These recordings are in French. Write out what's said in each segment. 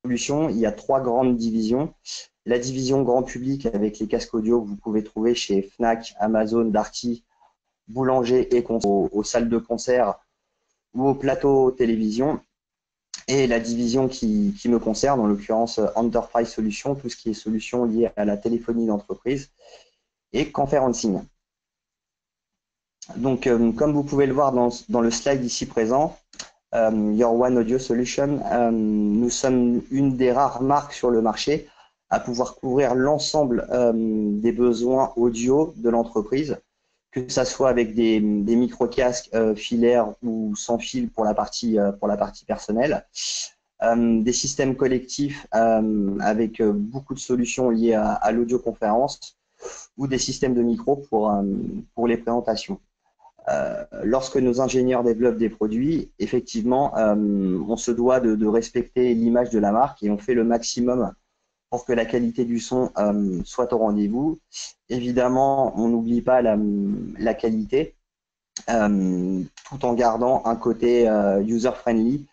solutions, il y a trois grandes divisions. La division grand public avec les casques audio que vous pouvez trouver chez Fnac, Amazon, Darty, Boulanger et aux salles de concert ou aux plateaux télévision. Et la division qui me concerne, en l'occurrence Enterprise Solutions, tout ce qui est solutions liées à la téléphonie d'entreprise et conferencing. Donc, comme vous pouvez le voir dans le slide ici présent, Your One Audio Solution, nous sommes une des rares marques sur le marché à pouvoir couvrir l'ensemble des besoins audio de l'entreprise, que ça soit avec des micro-casques filaires ou sans fil pour la partie personnelle, des systèmes collectifs avec beaucoup de solutions liées à l'audioconférence ou des systèmes de micro pour les présentations. Lorsque nos ingénieurs développent des produits, effectivement, on se doit de respecter l'image de la marque et on fait le maximum pour que la qualité du son soit au rendez-vous. Évidemment, on n'oublie pas la qualité, tout en gardant un côté user-friendly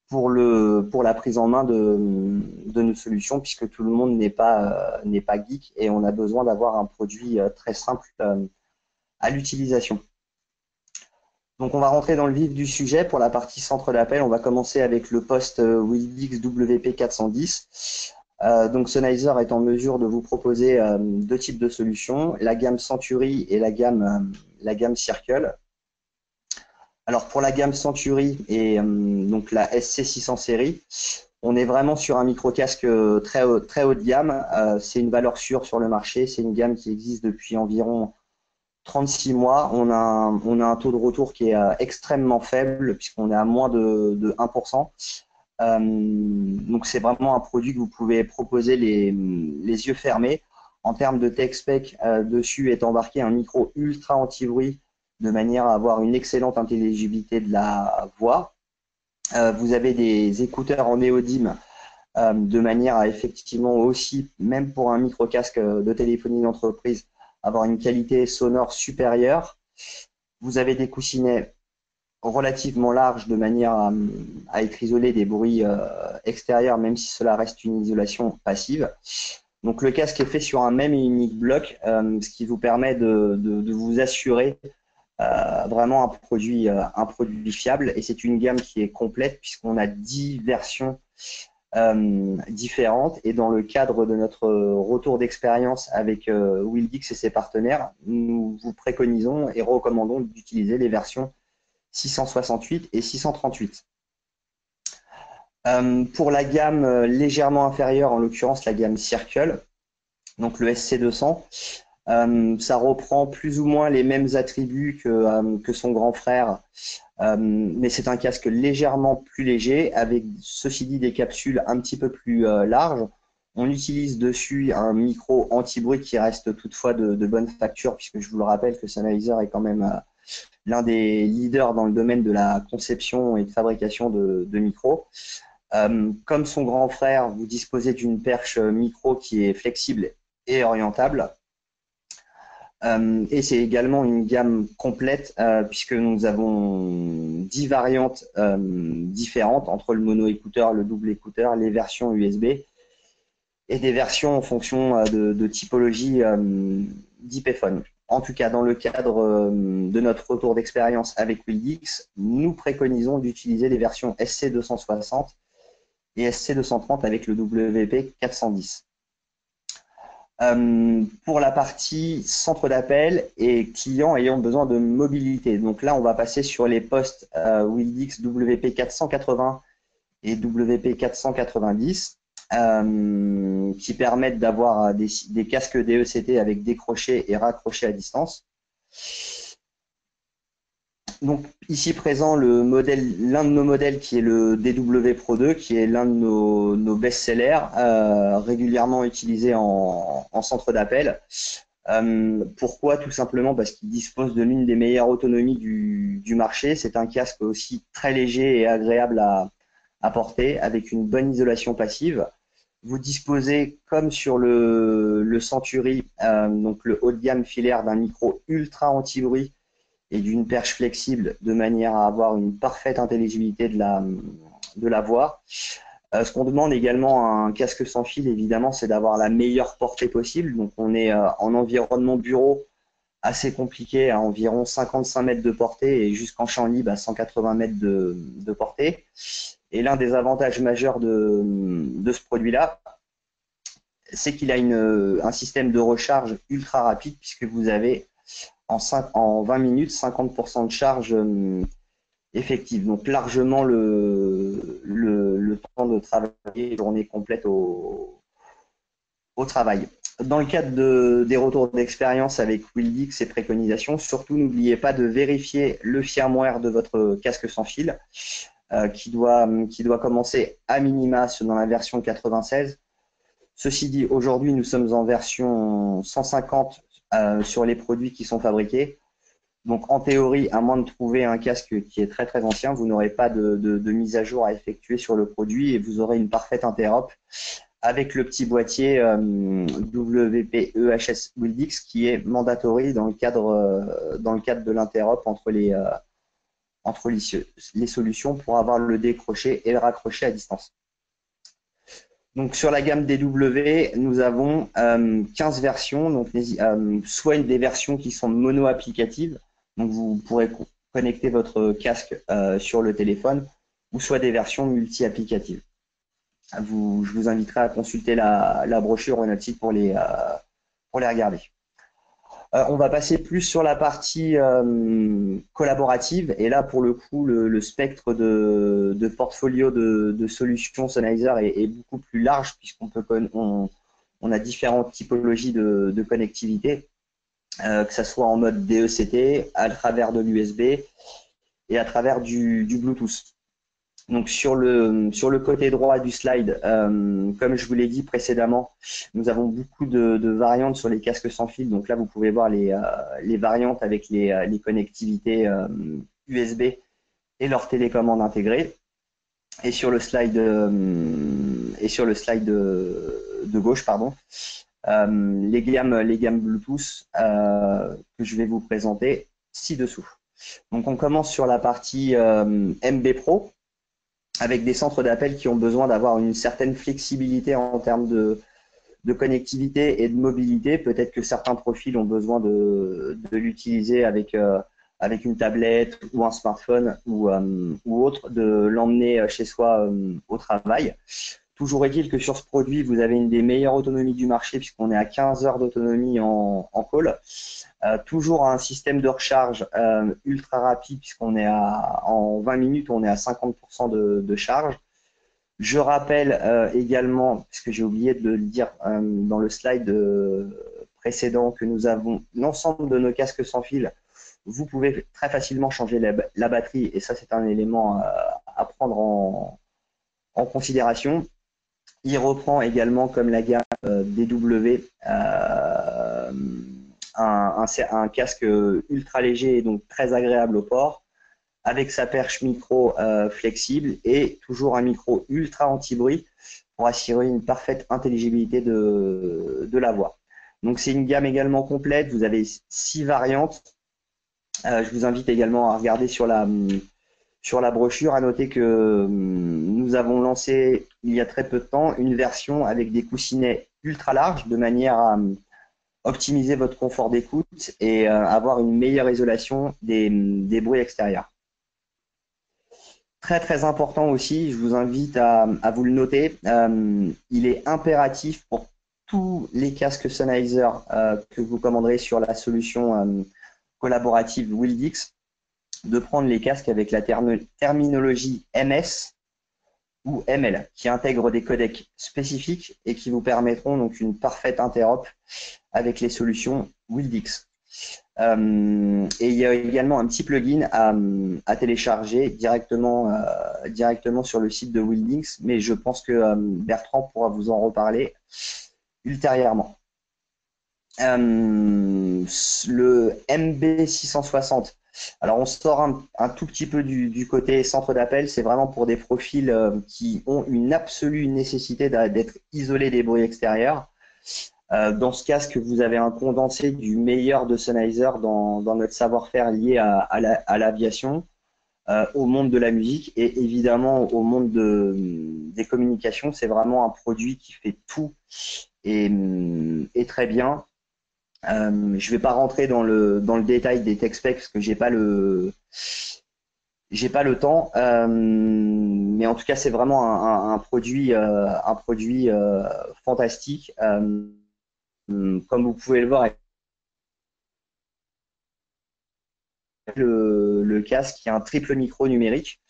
pour la prise en main de nos solutions, puisque tout le monde n'est pas geek et on a besoin d'avoir un produit très simple à l'utilisation. Donc, on va rentrer dans le vif du sujet. Pour la partie centre d'appel, on va commencer avec le poste Wildix WP410. Donc, Sennheiser est en mesure de vous proposer deux types de solutions, la gamme Century et la gamme Circle. Alors, pour la gamme Century et donc la SC600 série, on est vraiment sur un micro-casque très haut de gamme. C'est une valeur sûre sur le marché. C'est une gamme qui existe depuis environ 36 mois, on a un taux de retour qui est extrêmement faible puisqu'on est à moins de 1%. Donc c'est vraiment un produit que vous pouvez proposer les yeux fermés. En termes de tech spec, dessus est embarqué un micro ultra anti-bruit de manière à avoir une excellente intelligibilité de la voix. Vous avez des écouteurs en néodyme de manière à effectivement aussi, même pour un micro-casque de téléphonie d'entreprise, avoir une qualité sonore supérieure. Vous avez des coussinets relativement larges de manière à être isolé des bruits extérieurs, même si cela reste une isolation passive. Donc le casque est fait sur un même et unique bloc, ce qui vous permet de vous assurer vraiment un produit fiable. Et c'est une gamme qui est complète puisqu'on a 10 versions différentes, et dans le cadre de notre retour d'expérience avec Wildix et ses partenaires, nous vous préconisons et recommandons d'utiliser les versions 668 et 638. Pour la gamme légèrement inférieure, en l'occurrence la gamme Circle, donc le SC200, ça reprend plus ou moins les mêmes attributs que son grand frère, mais c'est un casque légèrement plus léger, avec ceci dit des capsules un petit peu plus larges. On utilise dessus un micro anti-bruit qui reste toutefois de bonne facture, puisque je vous le rappelle que Sennheiser est quand même l'un des leaders dans le domaine de la conception et de fabrication de micros. Comme son grand frère, vous disposez d'une perche micro qui est flexible et orientable. Et c'est également une gamme complète puisque nous avons 10 variantes différentes entre le mono-écouteur, le double écouteur, les versions USB et des versions en fonction de typologie d'IPphone. En tout cas, dans le cadre de notre retour d'expérience avec Wildix, nous préconisons d'utiliser les versions SC260 et SC230 avec le WP410. Pour la partie centre d'appel et clients ayant besoin de mobilité. Donc là, on va passer sur les postes Wildix WP480 et WP490 qui permettent d'avoir des casques DECT avec décroché et raccroché à distance. Donc ici présent l'un de nos modèles qui est le DW Pro 2, qui est l'un de nos best-sellers, régulièrement utilisé en centre d'appel. Pourquoi? Tout simplement parce qu'il dispose de l'une des meilleures autonomies du marché. C'est un casque aussi très léger et agréable à porter, avec une bonne isolation passive. Vous disposez, comme sur le Century, donc le haut de gamme filaire, d'un micro ultra anti-bruit et d'une perche flexible de manière à avoir une parfaite intelligibilité de la voix. Ce qu'on demande également à un casque sans fil, évidemment, c'est d'avoir la meilleure portée possible. Donc, on est en environnement bureau assez compliqué, à environ 55 mètres de portée et jusqu'en champ libre à 180 mètres de portée. Et l'un des avantages majeurs de ce produit-là, c'est qu'il a un système de recharge ultra rapide puisque vous avez en 20 minutes 50% de charge effective. Donc largement le temps de travailler journée complète au travail. Dans le cadre des retours d'expérience avec Wildix et préconisations, surtout n'oubliez pas de vérifier le firmware de votre casque sans fil qui doit commencer à minima dans la version 96. Ceci dit, aujourd'hui, nous sommes en version 150 sur les produits qui sont fabriqués. Donc, en théorie, à moins de trouver un casque qui est très très ancien, vous n'aurez pas de mise à jour à effectuer sur le produit et vous aurez une parfaite interop avec le petit boîtier WPEHS Wildix qui est mandatory dans le cadre de l'interop entre les solutions pour avoir le décroché et le raccroché à distance. Donc sur la gamme DW, nous avons 15 versions, donc soit des versions qui sont mono-applicatives, donc vous pourrez connecter votre casque sur le téléphone, ou soit des versions multi-applicatives. Je vous inviterai à consulter la brochure ou notre site pour les regarder. On va passer plus sur la partie collaborative et là pour le coup le spectre de portfolio de solutions Sennheiser est beaucoup plus large puisqu'on on a différentes typologies de connectivité, que ce soit en mode DECT, à travers de l'USB et à travers du Bluetooth. Donc sur le côté droit du slide, comme je vous l'ai dit précédemment, nous avons beaucoup de variantes sur les casques sans fil. Donc là, vous pouvez voir les variantes avec les connectivités USB et leur télécommande intégrée. Et sur le slide de gauche, pardon, les gammes Bluetooth que je vais vous présenter ci-dessous. Donc on commence sur la partie MB Pro, avec des centres d'appel qui ont besoin d'avoir une certaine flexibilité en termes de connectivité et de mobilité. Peut-être que certains profils ont besoin de l'utiliser avec une tablette ou un smartphone ou autre, de l'emmener chez soi au travail. Toujours est-il que sur ce produit, vous avez une des meilleures autonomies du marché puisqu'on est à 15 heures d'autonomie en call. Toujours un système de recharge ultra rapide puisqu'on est en 20 minutes, on est à 50% de charge. Je rappelle également, puisque j'ai oublié de le dire dans le slide précédent, que nous avons l'ensemble de nos casques sans fil. Vous pouvez très facilement changer la batterie et ça c'est un élément à prendre en considération. Il reprend également comme la gamme DW un casque ultra léger et donc très agréable au port, avec sa perche micro flexible et toujours un micro ultra anti-bruit pour assurer une parfaite intelligibilité de la voix. Donc c'est une gamme également complète, vous avez 6 variantes. Je vous invite également à regarder sur la brochure, à noter que nous avons lancé il y a très peu de temps une version avec des coussinets ultra larges de manière à optimiser votre confort d'écoute et avoir une meilleure isolation des bruits extérieurs. Très très important aussi, je vous invite à vous le noter, il est impératif pour tous les casques Sennheiser que vous commanderez sur la solution collaborative Wildix de prendre les casques avec la terminologie MS ou ML qui intègrent des codecs spécifiques et qui vous permettront donc une parfaite interop avec les solutions Wildix. Et il y a également un petit plugin à télécharger directement sur le site de Wildix, mais je pense que Bertrand pourra vous en reparler ultérieurement. Le MB660. Alors on sort un tout petit peu du côté centre d'appel, c'est vraiment pour des profils qui ont une absolue nécessité d'être isolés des bruits extérieurs. Dans ce casque, vous avez un condensé du meilleur de Sennheiser dans notre savoir-faire lié à l'aviation. au monde de la musique et évidemment au monde des communications. C'est vraiment un produit qui fait tout et très bien. Je vais pas rentrer dans le détail des tech specs parce que j'ai pas le temps, mais en tout cas c'est vraiment un produit fantastique. Comme vous pouvez le voir avec le casque, il y a un triple micro numérique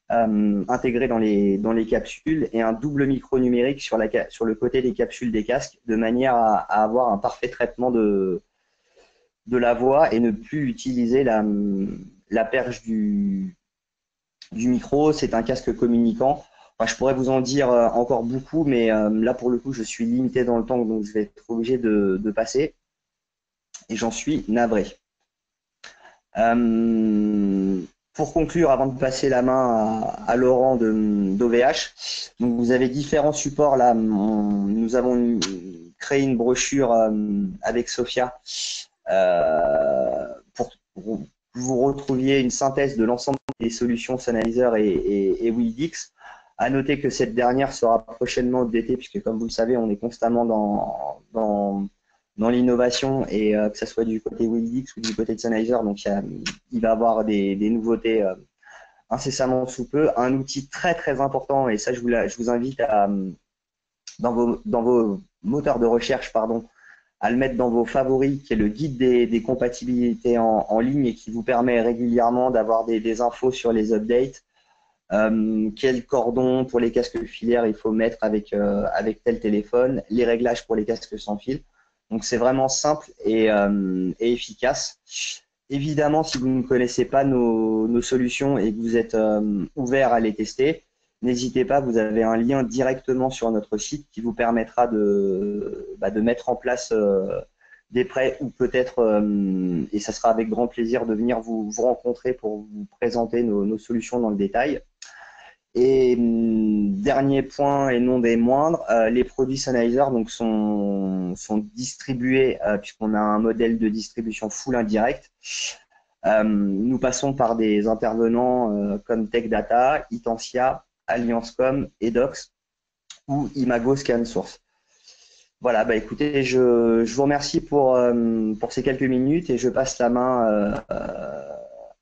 intégré dans les capsules et un double micro numérique sur le côté des capsules des casques, de manière à avoir un parfait traitement de la voix et ne plus utiliser la perche du micro. C'est un casque communicant. Enfin, je pourrais vous en dire encore beaucoup, mais là pour le coup, je suis limité dans le temps, donc je vais être obligé de passer. Et j'en suis navré. Pour conclure, avant de passer la main à Laurent d'OVH, donc vous avez différents supports là. Nous avons créé une brochure avec Sophia pour que vous retrouviez une synthèse de l'ensemble des solutions Sennheiser et Wildix. À noter que cette dernière sera prochainement updatée, puisque comme vous le savez, on est constamment dans l'innovation, et que ce soit du côté Wildix ou du côté de Sennheiser, donc il va y avoir des nouveautés incessamment sous peu. Un outil très très important, et ça je vous invite dans vos moteurs de recherche, pardon, à le mettre dans vos favoris, qui est le guide des compatibilités en ligne et qui vous permet régulièrement d'avoir des infos sur les updates. Quel cordon pour les casques filaires il faut mettre avec tel téléphone, les réglages pour les casques sans fil. Donc c'est vraiment simple et efficace. Évidemment, si vous ne connaissez pas nos solutions et que vous êtes ouvert à les tester, n'hésitez pas, vous avez un lien directement sur notre site qui vous permettra de mettre en place des prêts, ou peut-être, et ça sera avec grand plaisir, de venir vous rencontrer pour vous présenter nos solutions dans le détail. Et dernier point et non des moindres, les produits Sennheiser donc sont distribués, puisqu'on a un modèle de distribution full indirect. Nous passons par des intervenants comme Tech Data, Itensia, AllianceCom, Edox ou Imago ScanSource. Voilà, bah écoutez, je vous remercie pour ces quelques minutes, et je passe la main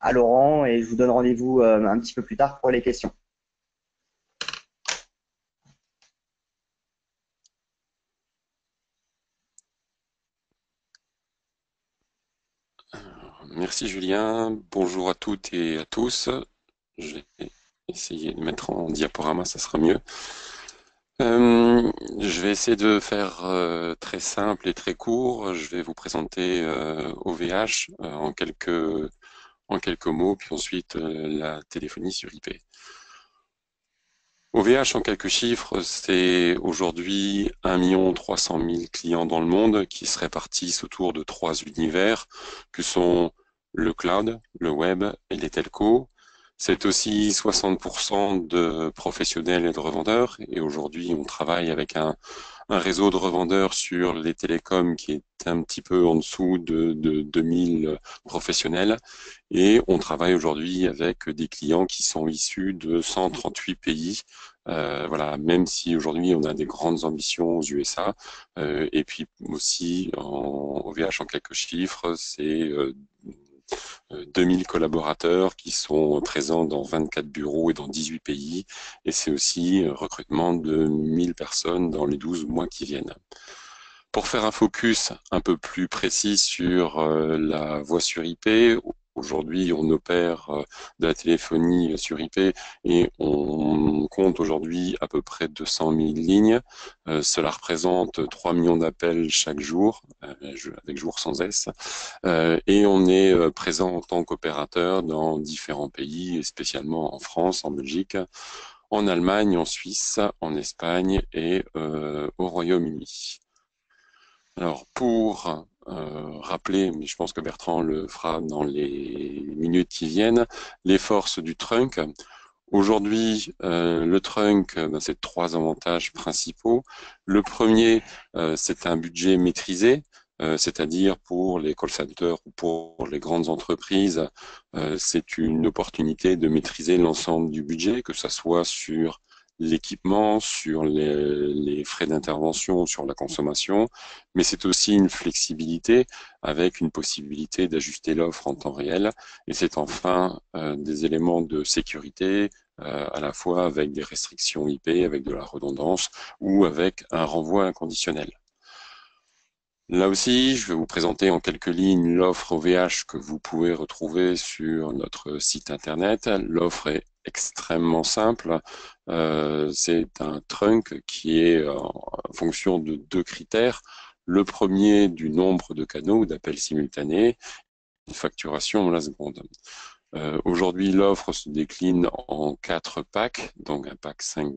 à Laurent, et je vous donne rendez-vous un petit peu plus tard pour les questions. Merci Julien, bonjour à toutes et à tous. Je vais essayer de mettre en diaporama, ça sera mieux. Je vais essayer de faire très simple et très court. Je vais vous présenter OVH en quelques mots, puis ensuite la téléphonie sur IP. OVH en quelques chiffres, c'est aujourd'hui 1 300 000 clients dans le monde qui se répartissent autour de 3 univers que sont le cloud, le web et les telcos. C'est aussi 60% de professionnels et de revendeurs, et aujourd'hui on travaille avec un réseau de revendeurs sur les télécoms qui est un petit peu en dessous de 2000 professionnels, et on travaille aujourd'hui avec des clients qui sont issus de 138 pays. Voilà, même si aujourd'hui on a des grandes ambitions aux USA, et puis aussi en OVH en quelques chiffres, c'est 2000 collaborateurs qui sont présents dans 24 bureaux et dans 18 pays, et c'est aussi recrutement de 1000 personnes dans les 12 mois qui viennent. Pour faire un focus un peu plus précis sur la voix sur IP, aujourd'hui on opère de la téléphonie sur IP et on compte aujourd'hui à peu près 200 000 lignes. Cela représente 3 millions d'appels chaque jour, avec jour sans S. Et on est présent en tant qu'opérateur dans différents pays, spécialement en France, en Belgique, en Allemagne, en Suisse, en Espagne et au Royaume-Uni. Alors pour rappeler, mais je pense que Bertrand le fera dans les minutes qui viennent, les forces du trunk. Aujourd'hui, le trunk, c'est 3 avantages principaux. Le premier, c'est un budget maîtrisé. c'est-à-dire pour les call centers ou pour les grandes entreprises, c'est une opportunité de maîtriser l'ensemble du budget, que ce soit sur l'équipement, sur les frais d'intervention, sur la consommation, mais c'est aussi une flexibilité avec une possibilité d'ajuster l'offre en temps réel. Et c'est enfin des éléments de sécurité, à la fois avec des restrictions IP, avec de la redondance ou avec un renvoi inconditionnel. Là aussi, je vais vous présenter en quelques lignes l'offre OVH que vous pouvez retrouver sur notre site internet. L'offre est extrêmement simple. C'est un trunk qui est en fonction de deux critères. Le premier, du nombre de canaux ou d'appels simultanés, une facturation à la seconde. Aujourd'hui, l'offre se décline en 4 packs, donc un pack 5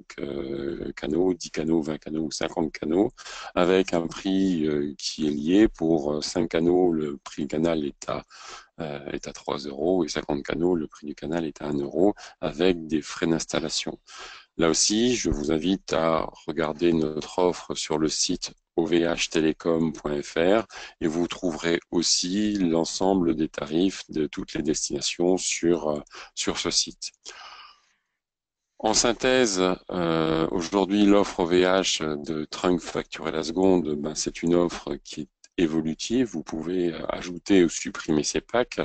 canaux, 10 canaux, 20 canaux ou 50 canaux, avec un prix qui est lié. Pour 5 canaux, le prix canal est à 3 euros, et 50 canaux, le prix du canal est à 1 euro, avec des frais d'installation. Là aussi, je vous invite à regarder notre offre sur le site ovhtelecom.fr et vous trouverez aussi l'ensemble des tarifs de toutes les destinations sur ce site. En synthèse, aujourd'hui, l'offre OVH de trunk facturé la seconde, c'est une offre qui est évolutive. Vous pouvez ajouter ou supprimer ces packs.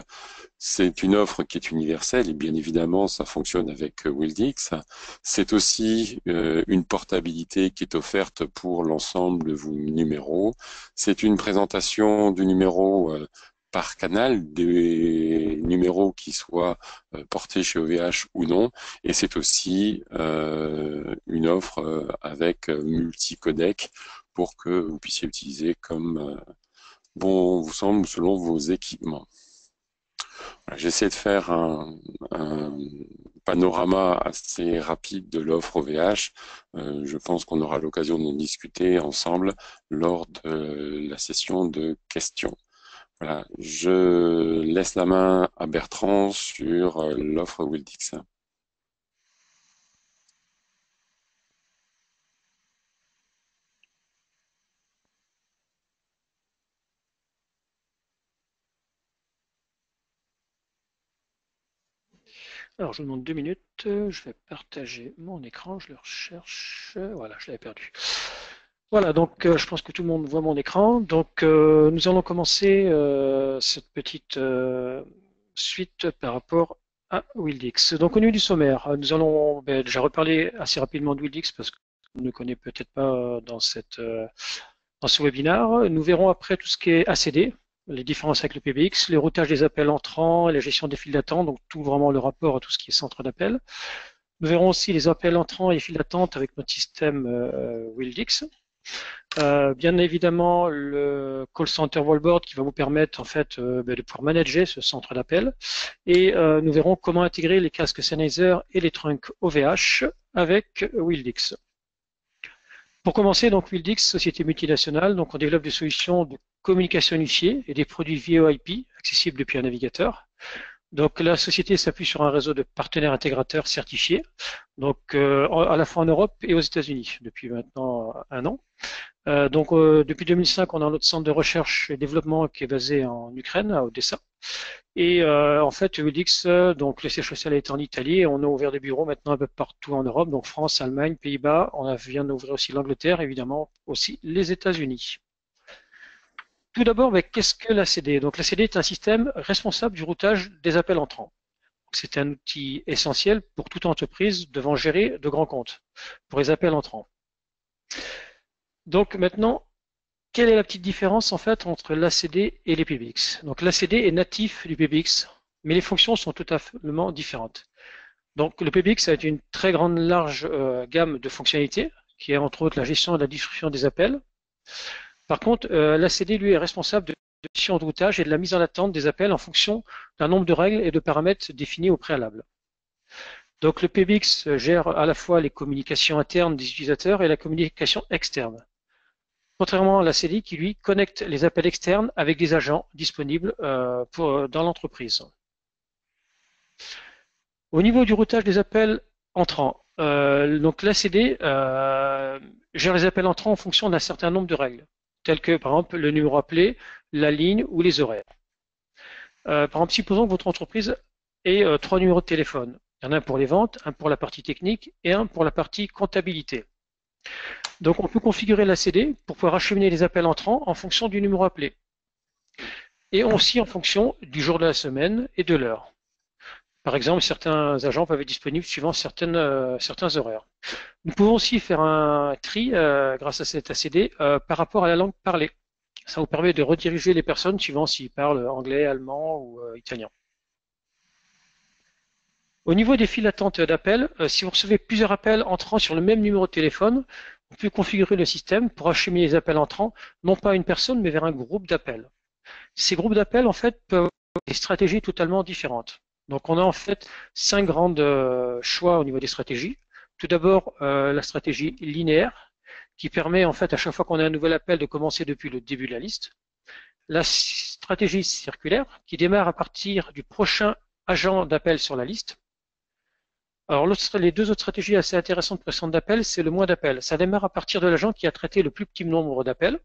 C'est une offre qui est universelle et bien évidemment, ça fonctionne avec Wildix. C'est aussi une portabilité qui est offerte pour l'ensemble de vos numéros. C'est une présentation du numéro par canal, des numéros qui soient portés chez OVH ou non. Et c'est aussi une offre avec multi-codec pour que vous puissiez utiliser comme bon vous semble selon vos équipements. J'essaie de faire un panorama assez rapide de l'offre OVH. Je pense qu'on aura l'occasion d'en discuter ensemble lors de la session de questions. Voilà, je laisse la main à Bertrand sur l'offre Wildix. Alors, je vous demande 2 minutes. Je vais partager mon écran. Je le recherche. Voilà, je l'avais perdu. Voilà, donc je pense que tout le monde voit mon écran. Donc, nous allons commencer cette petite suite par rapport à Wildix. Donc, au niveau du sommaire, nous allons déjà reparler assez rapidement de Wildix parce qu'on ne connaît peut-être pas dans ce webinaire. Nous verrons après tout ce qui est ACD, les différences avec le PBX, les routages des appels entrants et la gestion des files d'attente, donc tout vraiment le rapport à tout ce qui est centre d'appel. Nous verrons aussi les appels entrants et les files d'attente avec notre système Wildix. Bien évidemment, le Call Center Wallboard qui va vous permettre en fait de pouvoir manager ce centre d'appel. Et nous verrons comment intégrer les casques Sennheiser et les trunks OVH avec Wildix. Pour commencer, donc Wildix, société multinationale, donc on développe des solutions de communication unifiée et des produits VoIP accessibles depuis un navigateur. Donc la société s'appuie sur un réseau de partenaires intégrateurs certifiés, donc à la fois en Europe et aux États-Unis depuis maintenant 1 an. Depuis 2005, on a notre centre de recherche et développement qui est basé en Ukraine, à Odessa. Et en fait, Wildix, donc le siège social est en Italie et on a ouvert des bureaux maintenant un peu partout en Europe, donc France, Allemagne, Pays-Bas. On vient d'ouvrir aussi l'Angleterre, évidemment aussi les États-Unis. Tout d'abord, qu'est-ce que l'ACD? Donc l'ACD est un système responsable du routage des appels entrants. C'est un outil essentiel pour toute entreprise devant gérer de grands comptes pour les appels entrants. Donc maintenant, quelle est la petite différence en fait entre l'ACD et les PBX? Donc l'ACD est natif du PBX, mais les fonctions sont totalement différentes. Donc le PBX a une très grande large gamme de fonctionnalités, qui est entre autres la gestion et la distribution des appels. Par contre, l'ACD lui est responsable de la gestion de routage et de la mise en attente des appels en fonction d'un nombre de règles et de paramètres définis au préalable. Donc le PBX gère à la fois les communications internes des utilisateurs et la communication externe. Contrairement à l'ACD qui lui connecte les appels externes avec des agents disponibles dans l'entreprise. Au niveau du routage des appels entrants, donc l'ACD gère les appels entrants en fonction d'un certain nombre de règles. tels que par exemple le numéro appelé, la ligne ou les horaires. Par exemple, supposons que votre entreprise ait 3 numéros de téléphone. Il y en a un pour les ventes, un pour la partie technique et un pour la partie comptabilité. Donc on peut configurer la CD pour pouvoir acheminer les appels entrants en fonction du numéro appelé. Et aussi en fonction du jour de la semaine et de l'heure. Par exemple, certains agents peuvent être disponibles suivant certains horaires. Nous pouvons aussi faire un tri grâce à cette ACD par rapport à la langue parlée. Ça vous permet de rediriger les personnes suivant s'ils parlent anglais, allemand ou italien. Au niveau des files d'attente d'appel, si vous recevez plusieurs appels entrants sur le même numéro de téléphone, vous pouvez configurer le système pour acheminer les appels entrants, non pas à une personne, mais vers un groupe d'appels. Ces groupes d'appels, en fait, peuvent avoir des stratégies totalement différentes. Donc, on a en fait 5 grandes choix au niveau des stratégies. Tout d'abord, la stratégie linéaire, qui permet en fait à chaque fois qu'on a un nouvel appel de commencer depuis le début de la liste. La stratégie circulaire, qui démarre à partir du prochain agent d'appel sur la liste. Alors, les deux autres stratégies assez intéressantes pour les centres d'appel, c'est le moins d'appels. Ça démarre à partir de l'agent qui a traité le plus petit nombre d'appels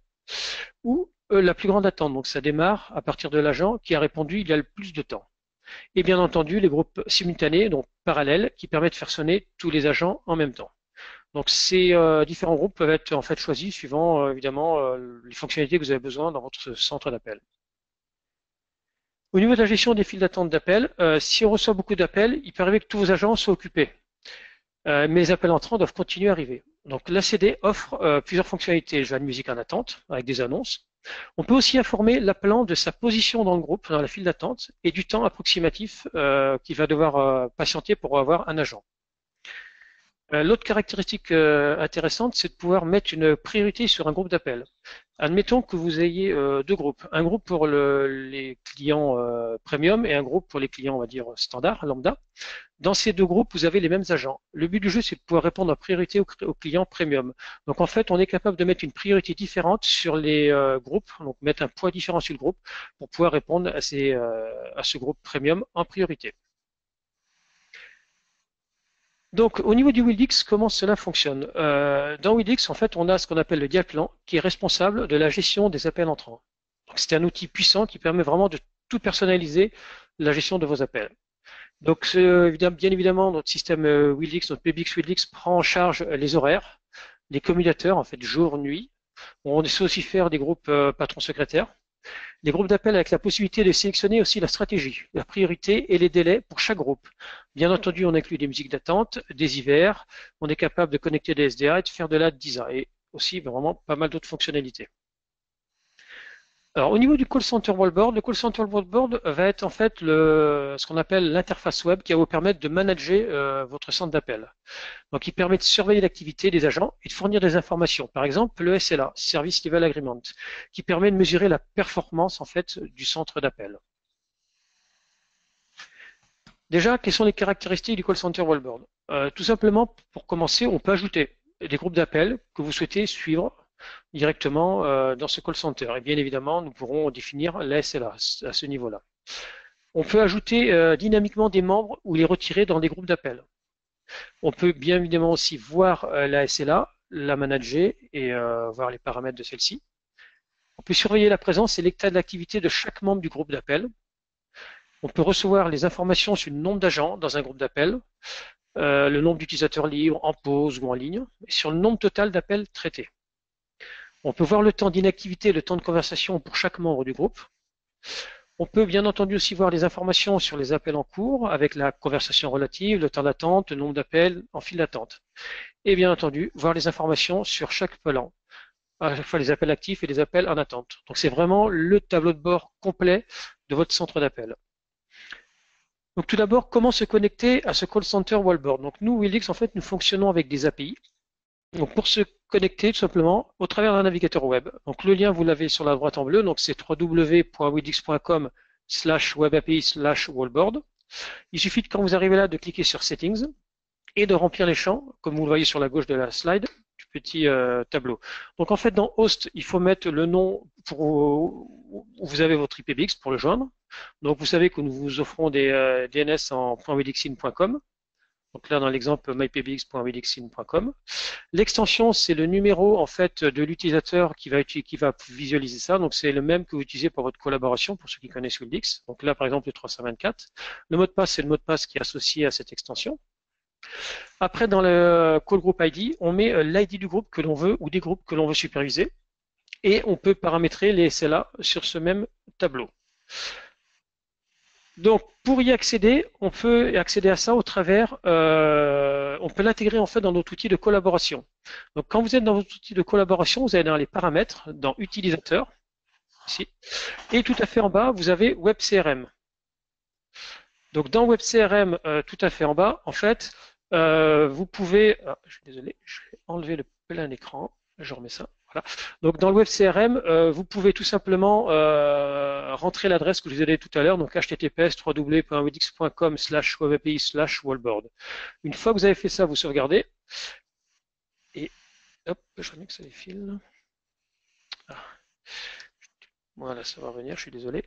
ou la plus grande attente. Donc, ça démarre à partir de l'agent qui a répondu il y a le plus de temps. Et bien entendu, les groupes simultanés, donc parallèles, qui permettent de faire sonner tous les agents en même temps. Donc, ces différents groupes peuvent être en fait choisis suivant évidemment les fonctionnalités que vous avez besoin dans votre centre d'appel. Au niveau de la gestion des files d'attente d'appel, si on reçoit beaucoup d'appels, il peut arriver que tous vos agents soient occupés. Mais les appels entrants doivent continuer à arriver. Donc l'ACD offre plusieurs fonctionnalités. Je vais à une musique en attente avec des annonces. On peut aussi informer l'appelant de sa position dans le groupe, dans la file d'attente, et du temps approximatif qu'il va devoir patienter pour avoir un agent. L'autre caractéristique intéressante, c'est de pouvoir mettre une priorité sur un groupe d'appel. Admettons que vous ayez deux groupes, un groupe pour les clients premium et un groupe pour les clients, on va dire, standard, lambda. Dans ces deux groupes, vous avez les mêmes agents. Le but du jeu, c'est de pouvoir répondre en priorité aux clients premium. Donc en fait, on est capable de mettre une priorité différente sur les groupes, donc mettre un poids différent sur le groupe pour pouvoir répondre à ce groupe premium en priorité. Donc, au niveau du Wildix, comment cela fonctionne? Dans Wildix, en fait, on a ce qu'on appelle le diaplan qui est responsable de la gestion des appels entrants. Donc, c'est un outil puissant qui permet vraiment de tout personnaliser la gestion de vos appels. Donc, bien évidemment, notre système Wildix, notre PBX Wildix prend en charge les horaires, les commutateurs, en fait, jour, nuit. On sait aussi faire des groupes patrons-secrétaires. Les groupes d'appel avec la possibilité de sélectionner aussi la stratégie, la priorité et les délais pour chaque groupe. Bien entendu, on inclut des musiques d'attente, des hivers, on est capable de connecter des SDA et de faire de la DISA et aussi vraiment pas mal d'autres fonctionnalités. Alors, au niveau du call center wallboard, le call center wallboard va être en fait ce qu'on appelle l'interface web qui va vous permettre de manager votre centre d'appel. Donc, il permet de surveiller l'activité des agents et de fournir des informations. Par exemple, le SLA, Service Level Agreement, qui permet de mesurer la performance en fait du centre d'appel. Déjà, quelles sont les caractéristiques du call center wallboard? Tout simplement, pour commencer, on peut ajouter des groupes d'appels que vous souhaitez suivre directement dans ce call center. Et bien évidemment, nous pourrons définir la SLA à ce niveau-là. On peut ajouter dynamiquement des membres ou les retirer dans des groupes d'appel. On peut bien évidemment aussi voir la SLA, la manager et voir les paramètres de celle-ci. On peut surveiller la présence et l'état de l'activité de chaque membre du groupe d'appel. On peut recevoir les informations sur le nombre d'agents dans un groupe d'appel, le nombre d'utilisateurs libres, en pause ou en ligne, et sur le nombre total d'appels traités. On peut voir le temps d'inactivité et le temps de conversation pour chaque membre du groupe. On peut bien entendu aussi voir les informations sur les appels en cours avec la conversation relative, le temps d'attente, le nombre d'appels en file d'attente. Et bien entendu, voir les informations sur chaque plan, à chaque fois les appels actifs et les appels en attente. Donc c'est vraiment le tableau de bord complet de votre centre d'appel. Donc tout d'abord, comment se connecter à ce call center wallboard? Donc nous, Wildix, en fait, nous fonctionnons avec des API. Donc pour se connecter tout simplement au travers d'un navigateur web. Donc le lien vous l'avez sur la droite en bleu, donc c'est www.wildix.com/webapi/wallboard. Il suffit quand vous arrivez là de cliquer sur Settings et de remplir les champs, comme vous le voyez sur la gauche de la slide, du petit tableau. Donc en fait dans Host, il faut mettre le nom où vous avez votre IPBX pour le joindre. Donc vous savez que nous vous offrons des DNS en .wildixin.com. Donc là, dans l'exemple mypbx.widxin.com. L'extension, c'est le numéro en fait de l'utilisateur qui va visualiser ça. Donc c'est le même que vous utilisez pour votre collaboration, pour ceux qui connaissent Wildix. Donc là, par exemple, le 324. Le mot de passe, c'est le mot de passe qui est associé à cette extension. Après, dans le call group ID, on met l'ID du groupe que l'on veut ou des groupes que l'on veut superviser. Et on peut paramétrer les SLA sur ce même tableau. Donc, pour y accéder, on peut accéder à ça au travers, on peut l'intégrer en fait dans notre outil de collaboration. Donc, quand vous êtes dans votre outil de collaboration, vous allez dans les paramètres, dans Utilisateur, ici, et tout à fait en bas, vous avez Web CRM. Donc, dans Web CRM, tout à fait en bas, en fait, vous pouvez, je suis désolé, je vais enlever le plein écran, je remets ça. Voilà. Donc dans le web CRM, vous pouvez tout simplement rentrer l'adresse que je vous ai donnée tout à l'heure, donc https://www.widix.com/webapi/wallboard. Une fois que vous avez fait ça, vous sauvegardez. Et hop, je remets que ça défile. Ah. Voilà, ça va revenir, je suis désolé.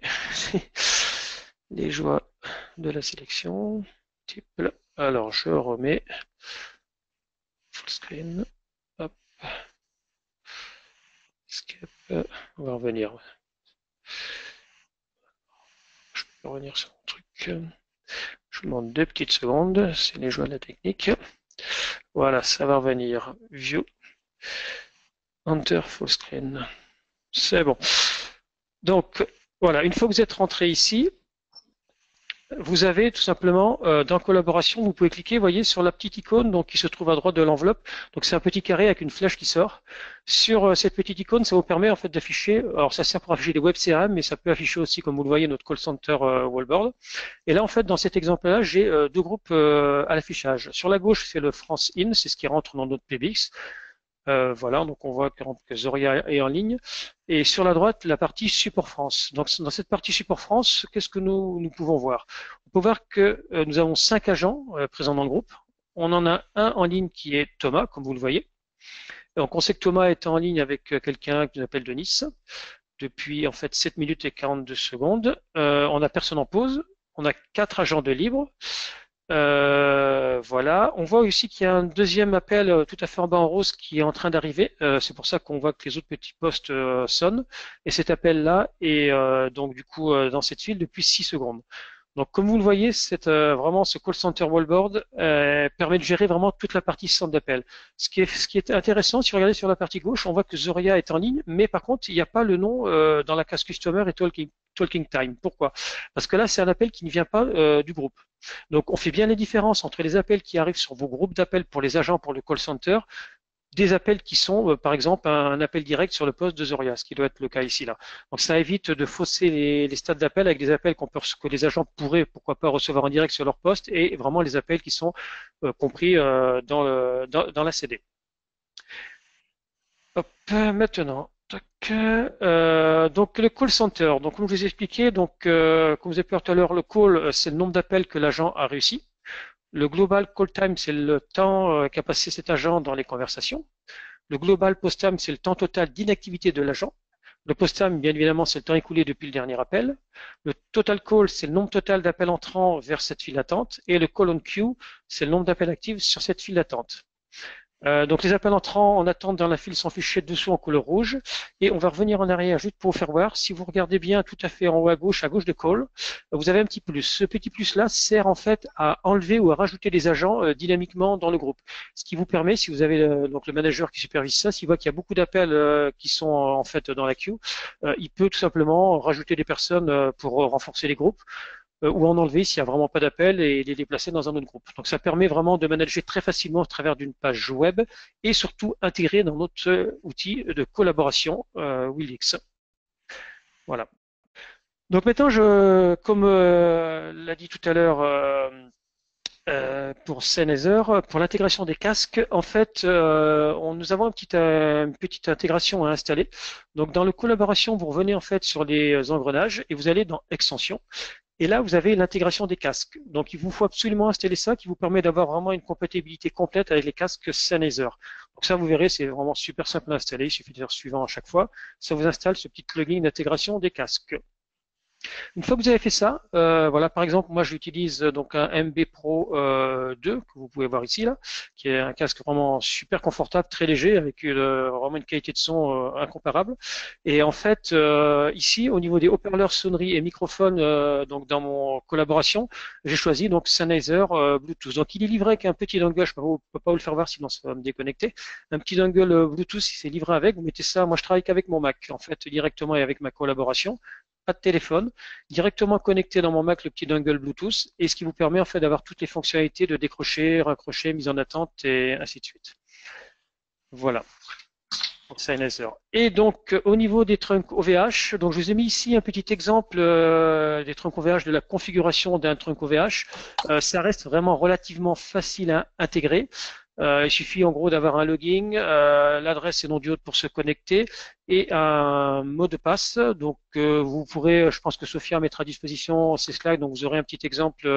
Les joies de la sélection. Alors je remets full screen. Hop. Escape. On va revenir. Je peux revenir sur mon truc. Je vous demande 2 petites secondes. C'est les joies de la technique. Voilà, ça va revenir. View. Enter full screen. C'est bon. Donc, voilà, une fois que vous êtes rentré ici, vous avez tout simplement dans collaboration, vous pouvez cliquer, vous voyez, sur la petite icône donc, qui se trouve à droite de l'enveloppe. Donc c'est un petit carré avec une flèche qui sort. Sur cette petite icône, ça vous permet en fait d'afficher, alors ça sert pour afficher des web CRM, mais ça peut afficher aussi, comme vous le voyez, notre call center wallboard. Et là, en fait, dans cet exemple-là, j'ai 2 groupes à l'affichage. Sur la gauche, c'est le France In, c'est ce qui rentre dans notre PBX. Voilà, donc on voit que Zoria est en ligne. Et sur la droite, la partie Support France. Donc dans cette partie Support France, qu'est-ce que nous pouvons voir? On peut voir que nous avons 5 agents présents dans le groupe. On en a un en ligne qui est Thomas, comme vous le voyez. Donc on sait que Thomas est en ligne avec quelqu'un qui nous appelle Denis depuis en fait 7 minutes et 42 secondes. On a personne en pause. On a 4 agents de libre. Voilà, on voit aussi qu'il y a un deuxième appel tout à fait en bas en rose qui est en train d'arriver. C'est pour ça qu'on voit que les autres petits postes sonnent. Et cet appel-là est donc du coup dans cette file depuis 6 secondes. Donc comme vous le voyez, vraiment ce call center wallboard permet de gérer vraiment toute la partie centre d'appel. Ce qui est intéressant, si vous regardez sur la partie gauche, on voit que Zoria est en ligne, mais par contre, il n'y a pas le nom dans la case customer et talking time. Pourquoi? Parce que là, c'est un appel qui ne vient pas du groupe. Donc on fait bien les différences entre les appels qui arrivent sur vos groupes d'appels pour les agents pour le call center, des appels qui sont, par exemple, un appel direct sur le poste de Zoria, ce qui doit être le cas ici là. Donc ça évite de fausser les stades d'appel avec des appels que les agents pourraient, pourquoi pas, recevoir en direct sur leur poste et vraiment les appels qui sont compris dans la CD. Hop, maintenant. Donc le call center, donc comme je vous ai expliqué, donc comme vous avez pu tout à l'heure, le call, c'est le nombre d'appels que l'agent a réussi. Le global call time, c'est le temps qu'a passé cet agent dans les conversations. Le global post time, c'est le temps total d'inactivité de l'agent. Le post time, bien évidemment, c'est le temps écoulé depuis le dernier appel. Le total call, c'est le nombre total d'appels entrants vers cette file d'attente. Et le call on queue, c'est le nombre d'appels actifs sur cette file d'attente. Donc les appels entrants en attente dans la file sont affichés dessous en couleur rouge. Et on va revenir en arrière juste pour vous faire voir. Si vous regardez bien tout à fait en haut à gauche de call, vous avez un petit plus. Ce petit plus-là sert en fait à enlever ou à rajouter des agents dynamiquement dans le groupe. Ce qui vous permet, si vous avez donc le manager qui supervise ça, s'il voit qu'il y a beaucoup d'appels qui sont en fait dans la queue, il peut tout simplement rajouter des personnes pour renforcer les groupes. Ou en enlever s'il n'y a vraiment pas d'appel et les déplacer dans un autre groupe. Donc ça permet vraiment de manager très facilement au travers d'une page web et surtout intégrer dans notre outil de collaboration Wildix. Voilà. Donc maintenant, comme l'a dit tout à l'heure pour Sennheiser, pour l'intégration des casques, en fait, nous avons une petite intégration à installer. Donc dans le collaboration, vous revenez en fait sur les engrenages et vous allez dans Extensions. Et là, vous avez l'intégration des casques. Donc, il vous faut absolument installer ça qui vous permet d'avoir vraiment une compatibilité complète avec les casques Sennheiser. Donc ça, vous verrez, c'est vraiment super simple à installer. Il suffit de faire suivant à chaque fois. Ça vous installe ce petit plugin d'intégration des casques. Une fois que vous avez fait ça, voilà, par exemple, moi j'utilise donc un MB Pro 2 que vous pouvez voir ici là, qui est un casque vraiment super confortable, très léger, avec vraiment une qualité de son incomparable. Et en fait, ici, au niveau des haut-parleurs, sonnerie et microphones, donc dans mon collaboration, j'ai choisi donc Sennheiser Bluetooth. Donc il est livré avec un petit dongle, je peux pas vous le faire voir sinon ça va me déconnecter. Un petit dongle Bluetooth, si c'est livré avec, vous mettez ça. Moi je travaille qu'avec mon Mac, en fait, directement et avec ma collaboration. Pas de téléphone, directement connecté dans mon Mac le petit dongle Bluetooth, et ce qui vous permet en fait d'avoir toutes les fonctionnalités de décrocher, raccrocher, mise en attente et ainsi de suite. Voilà pour Sennheiser. Et donc au niveau des trunks OVH, donc je vous ai mis ici un petit exemple des trunks OVH, de la configuration d'un trunk OVH. Ça reste vraiment relativement facile à intégrer. Il suffit en gros d'avoir un login, l'adresse et nom du hôte pour se connecter et un mot de passe. Donc vous pourrez, je pense que Sophia mettra à disposition ces slides, donc vous aurez un petit exemple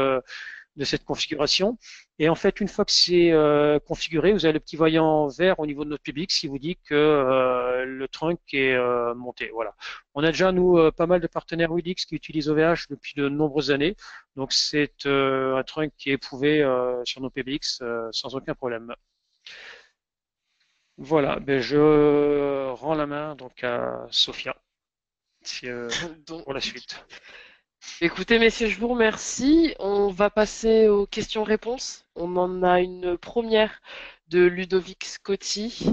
de cette configuration. Et en fait, une fois que c'est configuré, vous avez le petit voyant vert au niveau de notre public qui vous dit que le trunk est monté. Voilà. On a déjà, nous, pas mal de partenaires Widix qui utilisent OVH depuis de nombreuses années. Donc, c'est un trunk qui est éprouvé sur nos PBX sans aucun problème. Voilà, ben, je rends la main donc à Sophia Donc, pour la suite. écoutez, messieurs, je vous remercie. On va passer aux questions-réponses. On en a une première de Ludovic Scotti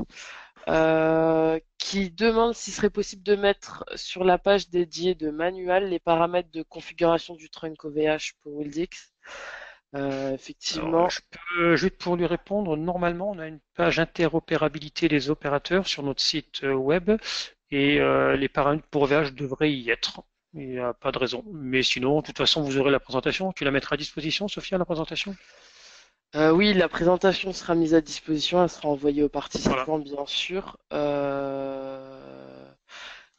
qui demande s'il serait possible de mettre sur la page dédiée de manuel les paramètres de configuration du trunk OVH pour Wildix. Effectivement. Alors, je peux, juste pour lui répondre, normalement, on a une page interopérabilité des opérateurs sur notre site web et les paramètres pour OVH devraient y être. Il n'y a pas de raison. Mais sinon, de toute façon, vous aurez la présentation. Tu la mettras à disposition, Sophia, la présentation? Oui, la présentation sera mise à disposition, elle sera envoyée aux Voilà. participants, bien sûr. Donc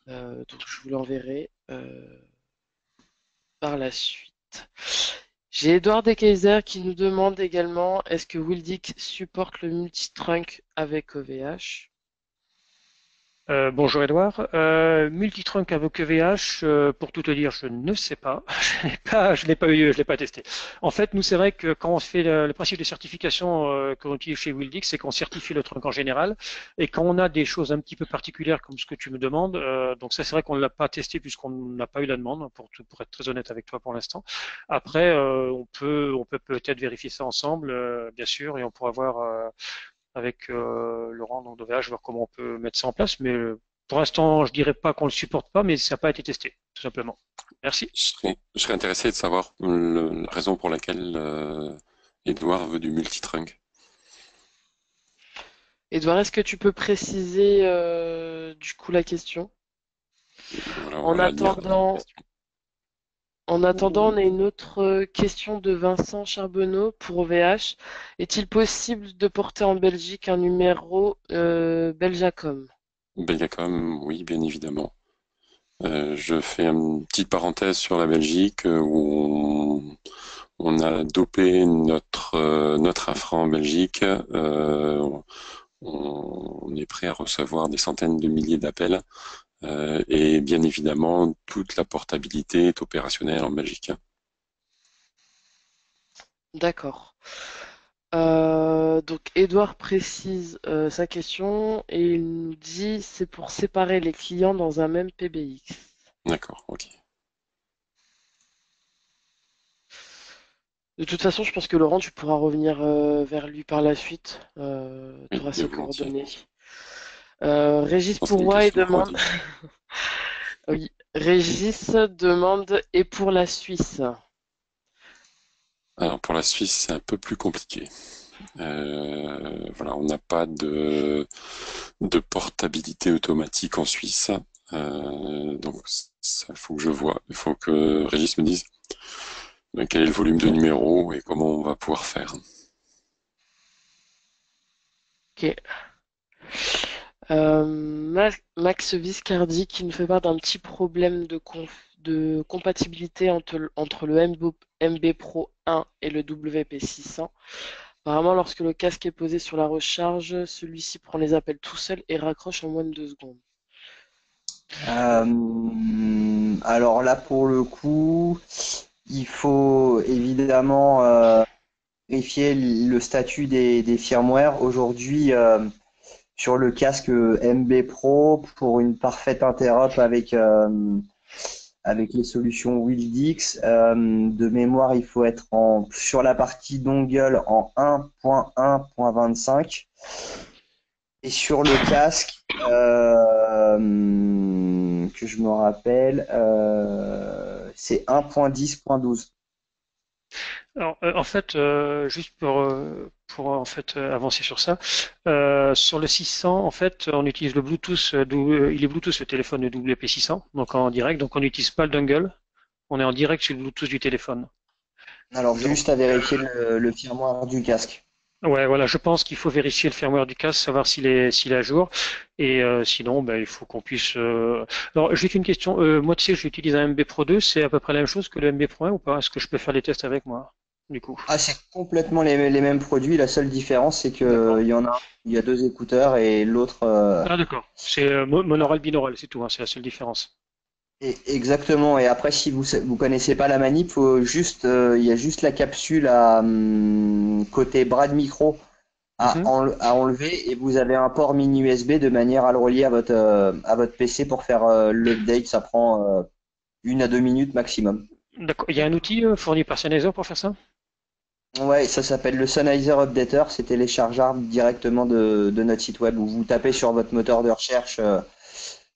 je vous l'enverrai par la suite. J'ai Edouard Dekeyser qui nous demande également est-ce que Wildic supporte le multitrunk avec OVH? Bonjour Edouard. Multitrunk avec EVH, pour tout te dire, je ne sais pas. Je l'ai pas eu, je l'ai pas testé. En fait, nous, c'est vrai que quand on fait le principe de certification qu'on utilise chez Wildix, c'est qu'on certifie le trunk en général. Et quand on a des choses un petit peu particulières comme ce que tu me demandes, donc ça, c'est vrai qu'on ne l'a pas testé puisqu'on n'a pas eu la demande, pour être très honnête avec toi pour l'instant. Après, on peut peut-être vérifier ça ensemble, bien sûr, et on pourra voir avec Laurent donc d'OVH, voir comment on peut mettre ça en place. Mais pour l'instant, je dirais pas qu'on le supporte pas, mais ça n'a pas été testé, tout simplement. Merci. Je serais intéressé de savoir la raison pour laquelle Edouard veut du multitrunk. Edouard, est-ce que tu peux préciser du coup la question? Voilà, En voilà, lire la attendant, question. En attendant, on a une autre question de Vincent Charbonneau pour OVH. Est-il possible de porter en Belgique un numéro Belgacom? Belgacom, oui, bien évidemment. Je fais une petite parenthèse sur la Belgique où on a dopé notre infra en Belgique. On est prêt à recevoir des centaines de milliers d'appels. Et bien évidemment, toute la portabilité est opérationnelle en Belgique. D'accord. Donc Edouard précise sa question et il nous dit c'est pour séparer les clients dans un même PBX. D'accord, ok. De toute façon, je pense que Laurent, tu pourras revenir vers lui par la suite. Tu Oui, auras bien ses volontiers. coordonnées. Régis Je pense que c'est une Pourroy question de demande. coding. Oui, Régis demande et pour la Suisse. Alors pour la Suisse, c'est un peu plus compliqué. Voilà, on n'a pas de portabilité automatique en Suisse. Donc ça, il faut que je vois. Il faut que Régis me dise quel est le volume de numéros et comment on va pouvoir faire. Ok. Max Viscardi qui nous fait part d'un petit problème de compatibilité entre le MB Pro 1 et le WP600. Apparemment, lorsque le casque est posé sur la recharge, celui-ci prend les appels tout seul et raccroche en moins de 2 secondes. Alors là, pour le coup, il faut évidemment vérifier le statut des firmware. Aujourd'hui, sur le casque MB Pro, pour une parfaite interop avec les solutions Wildix, de mémoire, il faut être sur la partie dongle en 1.1.25 et sur le casque, que je me rappelle, c'est 1.10.12. Alors, en fait, juste pour en fait avancer sur ça, sur le 600, en fait, on utilise le Bluetooth, il est Bluetooth le téléphone de WP600, donc en direct, donc on n'utilise pas le dongle, on est en direct sur le Bluetooth du téléphone. Alors Donc, juste à vérifier le firmware du casque. ouais, voilà, je pense qu'il faut vérifier le firmware du casque, savoir s'il est à jour, et sinon, ben, il faut qu'on puisse. Alors, j'ai une question. Moi, tu sais, j'utilise un MB Pro 2, c'est à peu près la même chose que le MB Pro 1 ou pas? Est-ce que je peux faire les tests avec moi, du coup? Ah, c'est complètement les mêmes produits. La seule différence, c'est que D'accord. il y en a un, il y a deux écouteurs et l'autre. Ah, d'accord. C'est monaural, binaural, c'est tout, hein, c'est la seule différence. Exactement. Et après, si vous connaissez pas la manip, il y a juste la capsule à côté bras de micro Mhm. à enlever et vous avez un port mini USB de manière à le relier à votre PC pour faire l'update. Ça prend 1 à 2 minutes maximum. D'accord. Il y a un outil fourni par Sennheiser pour faire ça? Ouais, ça s'appelle le Sennheiser Updater. C'est téléchargeable directement de notre site web où vous tapez sur votre moteur de recherche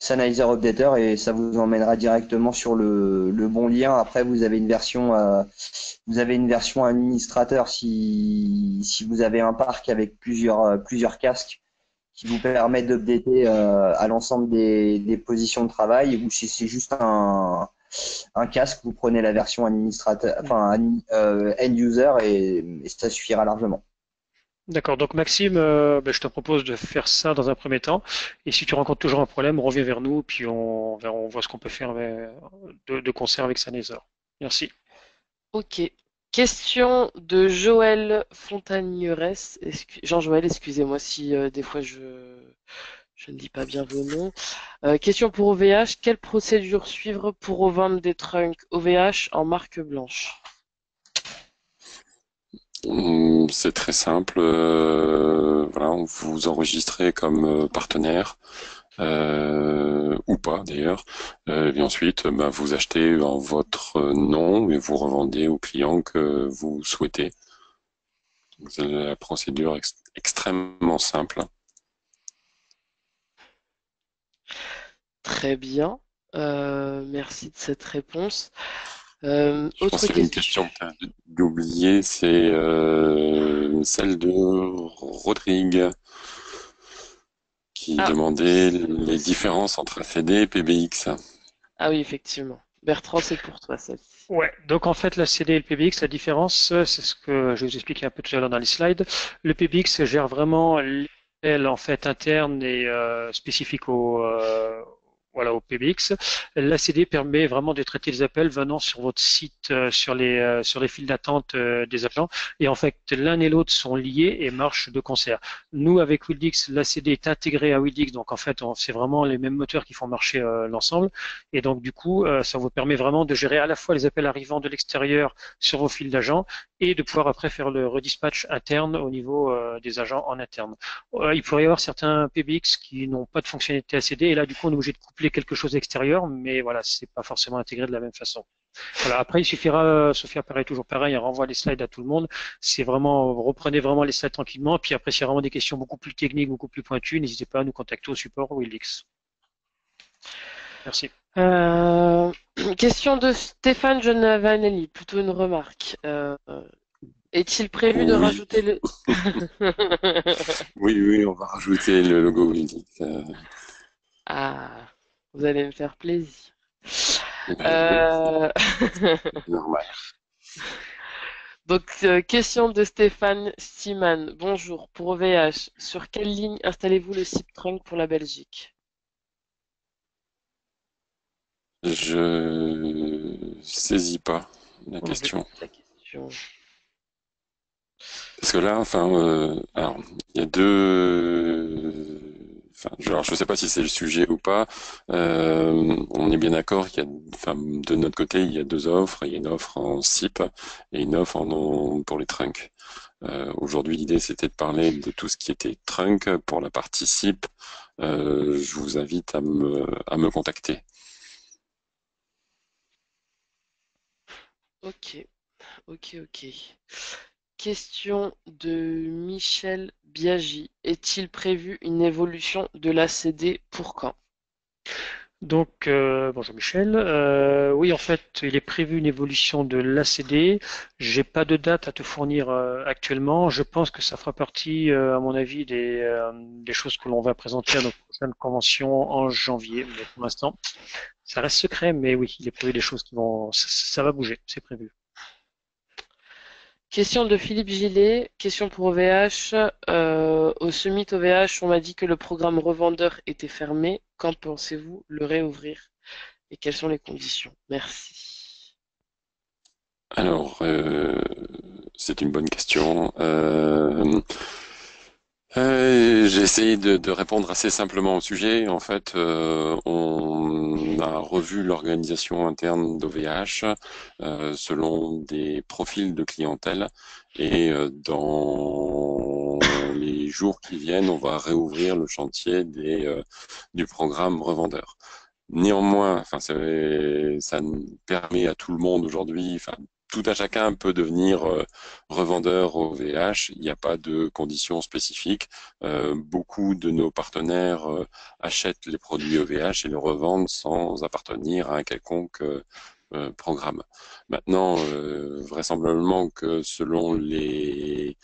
Sennheiser Updater et ça vous emmènera directement sur le bon lien. Après, vous avez une version administrateur si vous avez un parc avec plusieurs casques qui vous permettent d'updater à l'ensemble des positions de travail ou si c'est juste un casque, vous prenez la version administrateur, enfin end user et ça suffira largement. D'accord. Donc Maxime, ben, je te propose de faire ça dans un premier temps. Et si tu rencontres toujours un problème, reviens vers nous, puis on voit ce qu'on peut faire de concert avec Sennheiser. Merci. Ok. Question de Joël Fontagnerès. Jean-Joël, excusez-moi si des fois je ne dis pas bien vos noms. Question pour OVH. Quelle procédure suivre pour revendre des trunks OVH en marque blanche? C'est très simple. Voilà, vous enregistrez comme partenaire. Ou pas d'ailleurs. Et ensuite, bah, vous achetez en votre nom et vous revendez aux clients que vous souhaitez. C'est la procédure extrêmement simple. Très bien. Merci de cette réponse. Je pense Autre qu'il y a une question. question que tu as dû oublier, c'est celle de Rodrigue qui Ah, demandait les différences entre ACD et PBX. ah oui, effectivement. Bertrand, c'est pour toi celle-ci. Ouais, donc en fait, la CD et le PBX, la différence, c'est ce que je vous expliquais un peu tout à l'heure dans les slides. Le PBX gère vraiment l'appel en fait interne et spécifique voilà, au PBX. La CD permet vraiment de traiter les appels venant sur votre site, sur les files d'attente des agents. Et en fait, l'un et l'autre sont liés et marchent de concert. Nous, avec Wildix, la CD est intégrée à Wildix, donc en fait, c'est vraiment les mêmes moteurs qui font marcher l'ensemble. Et donc, du coup, ça vous permet vraiment de gérer à la fois les appels arrivant de l'extérieur sur vos files d'agents et de pouvoir après faire le redispatch interne au niveau des agents en interne. Il pourrait y avoir certains PBX qui n'ont pas de fonctionnalité ACD et là, du coup, on est obligé de coupler quelque chose d'extérieur, mais voilà, c'est pas forcément intégré de la même façon. Voilà. Après, il suffira, Sophia pareil, toujours pareil, elle renvoie les slides à tout le monde. C'est vraiment, reprenez vraiment les slides tranquillement. Puis après, s'il y a vraiment des questions beaucoup plus techniques, beaucoup plus pointues, n'hésitez pas à nous contacter au support Wildix. Merci. Euh, Question de Stéphane Giovanelli, plutôt une remarque. Est-il prévu de Oui, rajouter le... oui, oui, on va rajouter le logo Wildix. Ah, vous allez me faire plaisir. Ben oui, Euh, c'est normal. Donc, question de Stéphane Stiman. Bonjour, pour OVH, sur quelle ligne installez-vous le SIP trunk pour la Belgique? Je saisis pas la Non plus. question. La question. Parce que là, enfin, alors, il y a deux alors je ne sais pas si c'est le sujet ou pas. On est bien d'accord qu'il y a, de notre côté, il y a deux offres. Il y a une offre en SIP et une offre pour les trunks. Aujourd'hui, l'idée, c'était de parler de tout ce qui était trunk. Pour la partie SIP, je vous invite à me contacter. Ok, ok. Question de Michel Biagi. Est-il prévu une évolution de l'ACD pour quand? Donc, bonjour Michel. Oui, en fait, il est prévu une évolution de l'ACD. J'ai pas de date à te fournir actuellement. Je pense que ça fera partie, à mon avis, des choses que l'on va présenter à notre prochaine convention en janvier. Mais pour l'instant, ça reste secret. Mais oui, il est prévu des choses qui vont, ça va bouger, c'est prévu. Question de Philippe Gillet. Question pour OVH. Au Summit OVH, on m'a dit que le programme revendeur était fermé. Quand pensez-vous le réouvrir? Et quelles sont les conditions? Merci. Alors, c'est une bonne question. J'ai essayé de répondre assez simplement au sujet. En fait, on a revu l'organisation interne d'OVH selon des profils de clientèle et dans les jours qui viennent, on va réouvrir le chantier du programme revendeur. Néanmoins, ça permet à tout le monde aujourd'hui, tout à chacun peut devenir revendeur au VH. Il n'y a pas de conditions spécifiques. Beaucoup de nos partenaires achètent les produits OVH et le revendent sans appartenir à un quelconque programme. Maintenant, vraisemblablement que selon les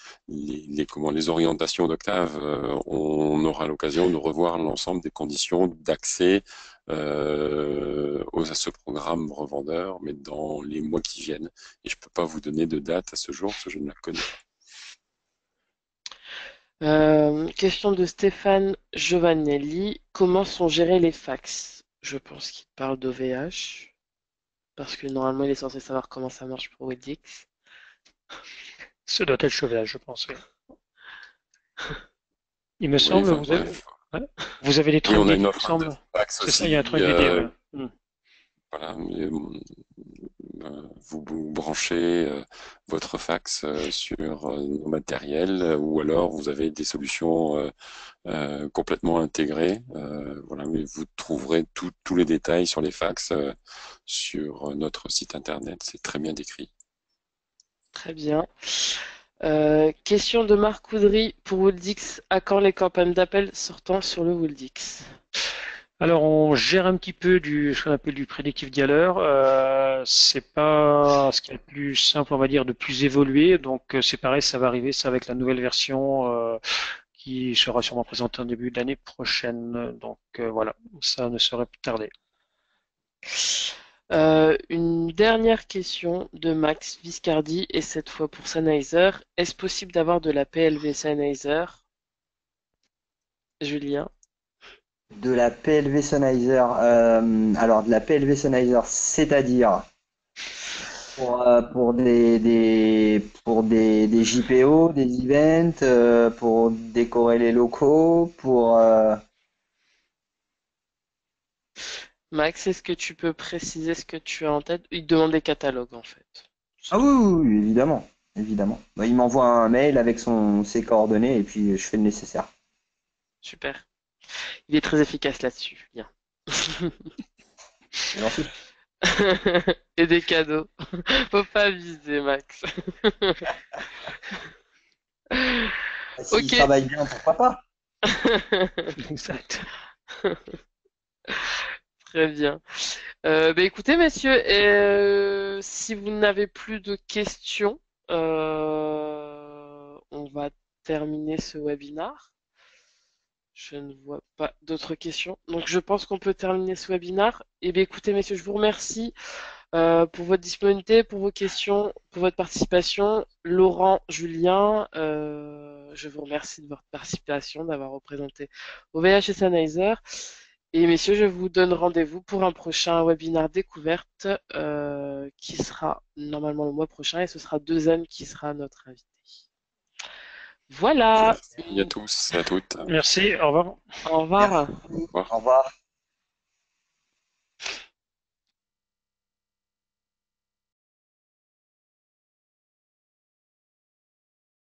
orientations d'Octave, on aura l'occasion de revoir l'ensemble des conditions d'accès à ce programme revendeur, mais dans les mois qui viennent. Et je ne peux pas vous donner de date à ce jour, parce que je ne la connais pas. Question de Stéphane Giovanelli. Comment sont gérés les fax? Je pense qu'il parle d'OVH. Parce que normalement, il est censé savoir comment ça marche pour Wedix. Ce doit être Chauvel, je pense. Oui. Il me Oui, semble, enfin bref. ouais, vous avez des Oui, trunks on a dédiés, une il me offre de semble. fax C'est ça, il y a un aussi. trunk dédié. Ouais. Voilà, vous branchez votre fax sur nos matériels ou alors vous avez des solutions complètement intégrées. Voilà, mais vous trouverez tous les détails sur les fax sur notre site internet. C'est très bien décrit. Très bien. Question de Marc Coudry pour Wildix. À quand les campagnes d'appel sortant sur le Wildix? Alors, on gère un petit peu ce qu'on appelle du prédictive dialer. C'est pas ce qui est le plus simple, on va dire, de plus évoluer. Donc, c'est pareil, ça va arriver, ça avec la nouvelle version qui sera sûrement présentée en début d'année prochaine. Donc, voilà, ça ne saurait plus tarder. Une dernière question de Max Viscardi, et cette fois pour Sennheiser. Est-ce possible d'avoir de la PLV Sennheiser? Julien? De la PLV Sennheiser, alors de la PLV Sennheiser, c'est-à-dire pour des JPO, des events, pour décorer les locaux, Max, est-ce que tu peux préciser ce que tu as en tête? Il demande des catalogues en fait. Ah oui, oui, oui, évidemment, évidemment. Bah, il m'envoie un mail avec ses coordonnées et puis je fais le nécessaire. Super. Il est très efficace là-dessus. Bien. C'est gentil. Et des cadeaux. Faut pas abuser, Max. Bah, s'il Ok. travaille bien, pourquoi pas? Exact. Très bien. Bah, écoutez, messieurs, si vous n'avez plus de questions, on va terminer ce webinar. Je ne vois pas d'autres questions. Donc, je pense qu'on peut terminer ce webinar. Et bien, écoutez, messieurs, je vous remercie pour votre disponibilité, pour vos questions, pour votre participation. Laurent, Julien, je vous remercie de votre participation, d'avoir représenté OVH et Sennheiser. Et messieurs, je vous donne rendez-vous pour un prochain webinaire découverte qui sera normalement le mois prochain et ce sera Deuxième qui sera notre invité. Voilà, Merci à tous et à toutes. Merci, au revoir. au revoir. Au revoir. Au revoir.